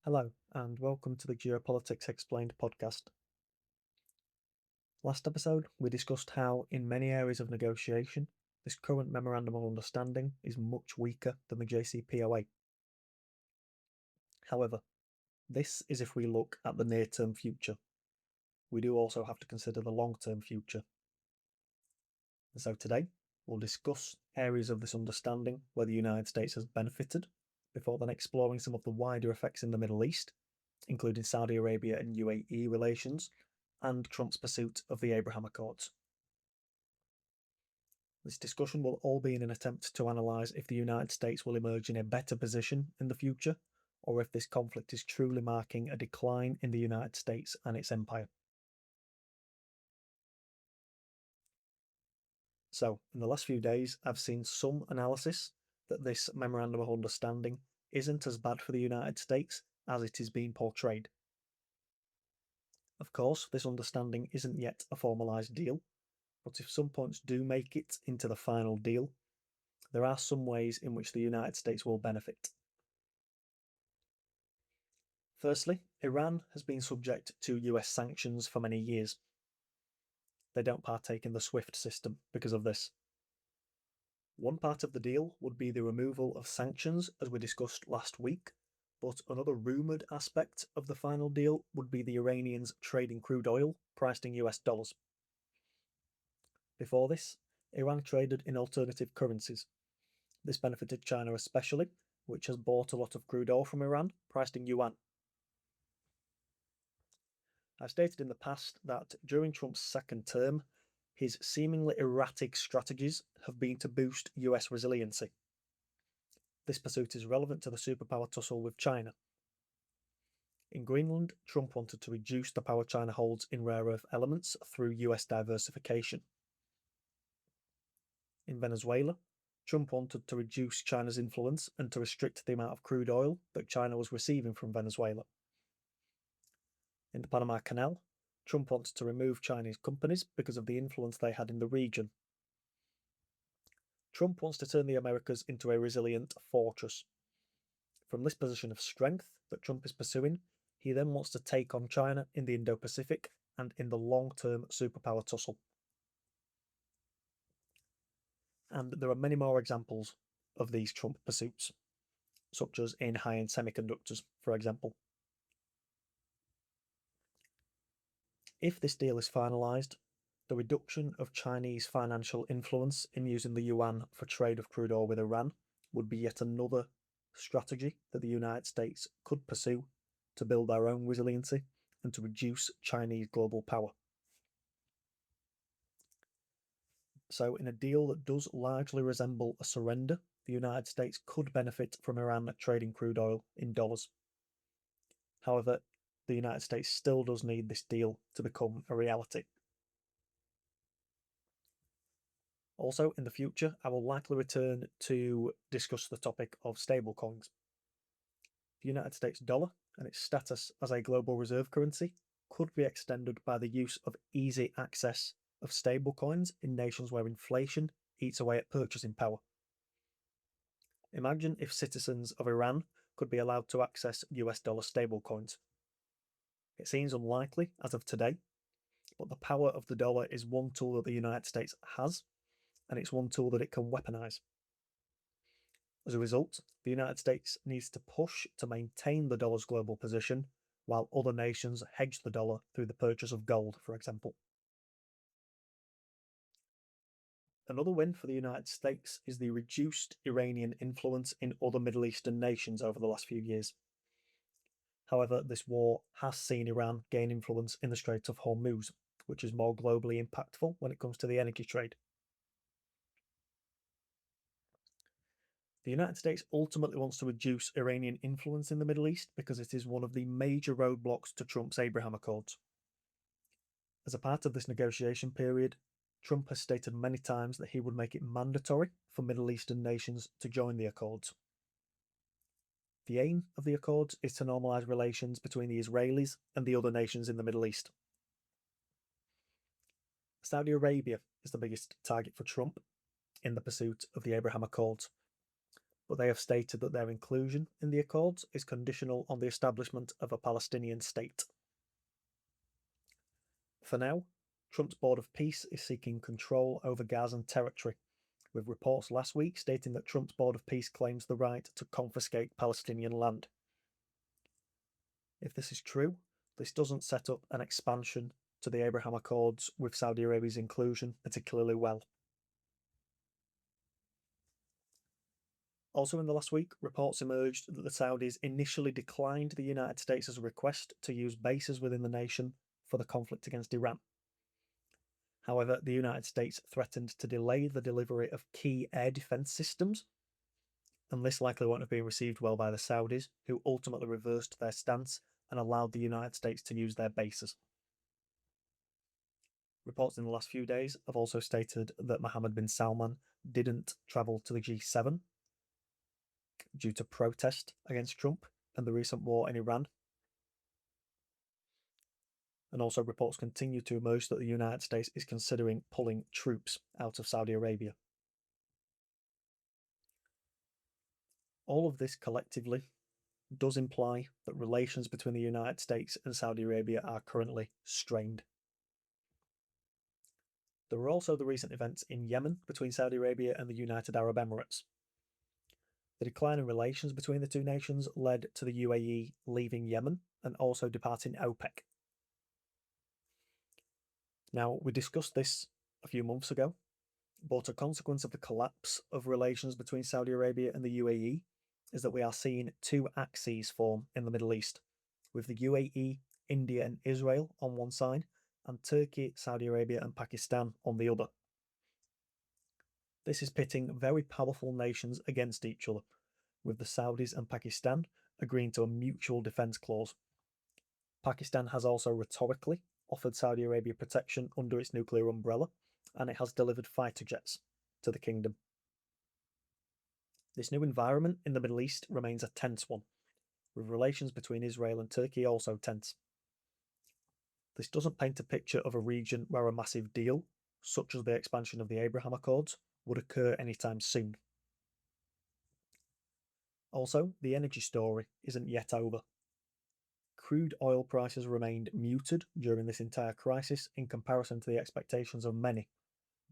Hello, and welcome to the Geopolitics Explained podcast. Last episode, we discussed how, in many areas of negotiation, this current Memorandum of Understanding is much weaker than the JCPOA. However, this is if we look at the near term future. We do also have to consider the long term future. And so today, we'll discuss areas of this understanding where the United States has benefited, before then exploring some of the wider effects in the Middle East, including Saudi Arabia and UAE relations, and Trump's pursuit of the Abraham Accords. This discussion will all be in an attempt to analyse if the United States will emerge in a better position in the future, or if this conflict is truly marking a decline in the United States and its empire. So, in the last few days, I've seen some analysis that this Memorandum of Understanding isn't as bad for the United States as it is being portrayed. Of course, this understanding isn't yet a formalised deal, but if some points do make it into the final deal, there are some ways in which the United States will benefit. Firstly, Iran has been subject to US sanctions for many years. They don't partake in the SWIFT system because of this. One part of the deal would be the removal of sanctions, as we discussed last week, but another rumoured aspect of the final deal would be the Iranians trading crude oil priced in US dollars. Before this, Iran traded in alternative currencies. This benefited China especially, which has bought a lot of crude oil from Iran priced in yuan. I've stated in the past that during Trump's second term, his seemingly erratic strategies have been to boost US resiliency. This pursuit is relevant to the superpower tussle with China. In Greenland, Trump wanted to reduce the power China holds in rare earth elements through US diversification. In Venezuela, Trump wanted to reduce China's influence and to restrict the amount of crude oil that China was receiving from Venezuela. In the Panama Canal, Trump wants to remove Chinese companies because of the influence they had in the region. Trump wants to turn the Americas into a resilient fortress. From this position of strength that Trump is pursuing, he then wants to take on China in the Indo-Pacific and in the long-term superpower tussle. And there are many more examples of these Trump pursuits, such as in high-end semiconductors, for example. If this deal is finalised, the reduction of Chinese financial influence in using the yuan for trade of crude oil with Iran would be yet another strategy that the United States could pursue to build their own resiliency and to reduce Chinese global power. So, in a deal that does largely resemble a surrender, the United States could benefit from Iran trading crude oil in dollars. However, the United States still does need this deal to become a reality. Also, in the future, I will likely return to discuss the topic of stablecoins. The United States dollar and its status as a global reserve currency could be extended by the use of easy access of stablecoins in nations where inflation eats away at purchasing power. Imagine if citizens of Iran could be allowed to access US dollar stablecoins. It seems unlikely as of today, but the power of the dollar is one tool that the United States has, and it's one tool that it can weaponize. As a result, the United States needs to push to maintain the dollar's global position, while other nations hedge the dollar through the purchase of gold, for example. Another win for the United States is the reduced Iranian influence in other Middle Eastern nations over the last few years. However, this war has seen Iran gain influence in the Strait of Hormuz, which is more globally impactful when it comes to the energy trade. The United States ultimately wants to reduce Iranian influence in the Middle East because it is one of the major roadblocks to Trump's Abraham Accords. As a part of this negotiation period, Trump has stated many times that he would make it mandatory for Middle Eastern nations to join the Accords. The aim of the Accords is to normalise relations between the Israelis and the other nations in the Middle East. Saudi Arabia is the biggest target for Trump in the pursuit of the Abraham Accords. but they have stated that their inclusion in the Accords is conditional on the establishment of a Palestinian state. For now, Trump's Board of Peace is seeking control over Gazan territory, with reports last week stating that Trump's Board of Peace claims the right to confiscate Palestinian land. If this is true, this doesn't set up an expansion to the Abraham Accords with Saudi Arabia's inclusion particularly well. Also in the last week, reports emerged that the Saudis initially declined the United States' request to use bases within the nation for the conflict against Iran. However, the United States threatened to delay the delivery of key air defense systems, and this likely won't have been received well by the Saudis, who ultimately reversed their stance and allowed the United States to use their bases. Reports in the last few days have also stated that Mohammed bin Salman didn't travel to the G7 due to protest against Trump and the recent war in Iran. And also reports continue to emerge that the United States is considering pulling troops out of Saudi Arabia. All of this collectively does imply that relations between the United States and Saudi Arabia are currently strained. There were also the recent events in Yemen between Saudi Arabia and the United Arab Emirates. The decline in relations between the two nations led to the UAE leaving Yemen and also departing OPEC. Now, we discussed this a few months ago, but a consequence of the collapse of relations between Saudi Arabia and the UAE is that we are seeing two axes form in the Middle East, with the UAE, India, and Israel on one side, and Turkey, Saudi Arabia, and Pakistan on the other. This is pitting very powerful nations against each other, with the Saudis and Pakistan agreeing to a mutual defence clause. Pakistan has also rhetorically offered Saudi Arabia protection under its nuclear umbrella, and it has delivered fighter jets to the kingdom. This new environment in the Middle East remains a tense one, with relations between Israel and Turkey also tense. This doesn't paint a picture of a region where a massive deal, such as the expansion of the Abraham Accords, would occur anytime soon. Also, the energy story isn't yet over. Crude oil prices remained muted during this entire crisis in comparison to the expectations of many,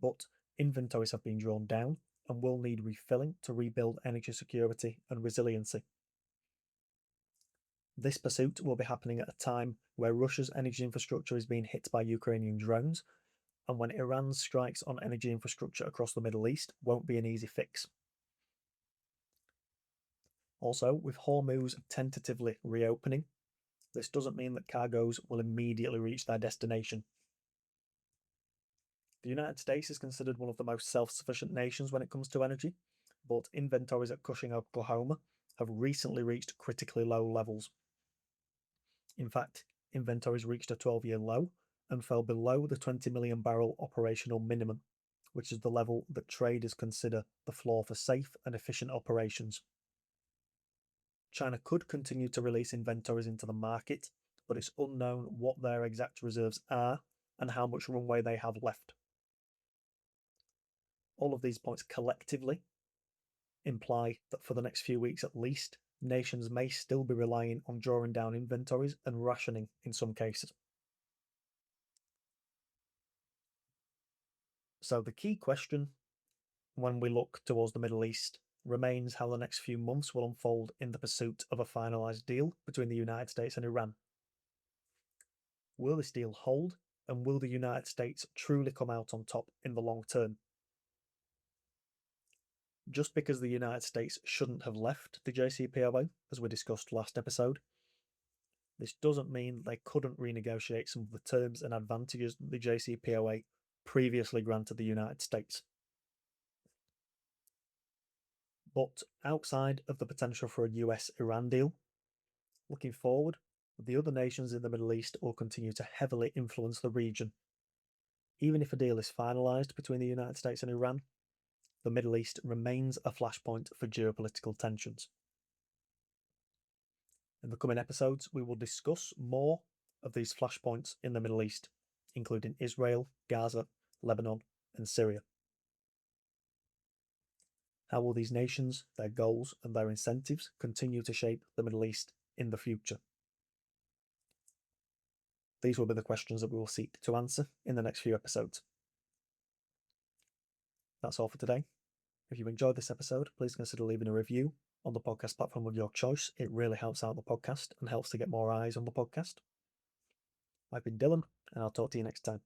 but inventories have been drawn down and will need refilling to rebuild energy security and resiliency. This pursuit will be happening at a time where Russia's energy infrastructure is being hit by Ukrainian drones, and when Iran's strikes on energy infrastructure across the Middle East won't be an easy fix. Also, with Hormuz tentatively reopening, this doesn't mean that cargoes will immediately reach their destination. The United States is considered one of the most self-sufficient nations when it comes to energy, but inventories at Cushing, Oklahoma have recently reached critically low levels. In fact, inventories reached a 12-year low and fell below the 20 million barrel operational minimum, which is the level that traders consider the floor for safe and efficient operations. China could continue to release inventories into the market, but it's unknown what their exact reserves are and how much runway they have left. All of these points collectively imply that for the next few weeks at least, nations may still be relying on drawing down inventories and rationing in some cases. So the key question when we look towards the Middle East remains how the next few months will unfold in the pursuit of a finalised deal between the United States and Iran. Will this deal hold, and will the United States truly come out on top in the long term? Just because the United States shouldn't have left the JCPOA, as we discussed last episode, this doesn't mean they couldn't renegotiate some of the terms and advantages that the JCPOA previously granted the United States. But outside of the potential for a US-Iran deal, looking forward, the other nations in the Middle East will continue to heavily influence the region. Even if a deal is finalised between the United States and Iran, the Middle East remains a flashpoint for geopolitical tensions. In the coming episodes, we will discuss more of these flashpoints in the Middle East, including Israel, Gaza, Lebanon, and Syria. How will these nations, their goals, and their incentives continue to shape the Middle East in the future? These will be the questions that we will seek to answer in the next few episodes. That's all for today. If you enjoyed this episode, please consider leaving a review on the podcast platform of your choice. It really helps out the podcast and helps to get more eyes on the podcast. I've been Dylan, and I'll talk to you next time.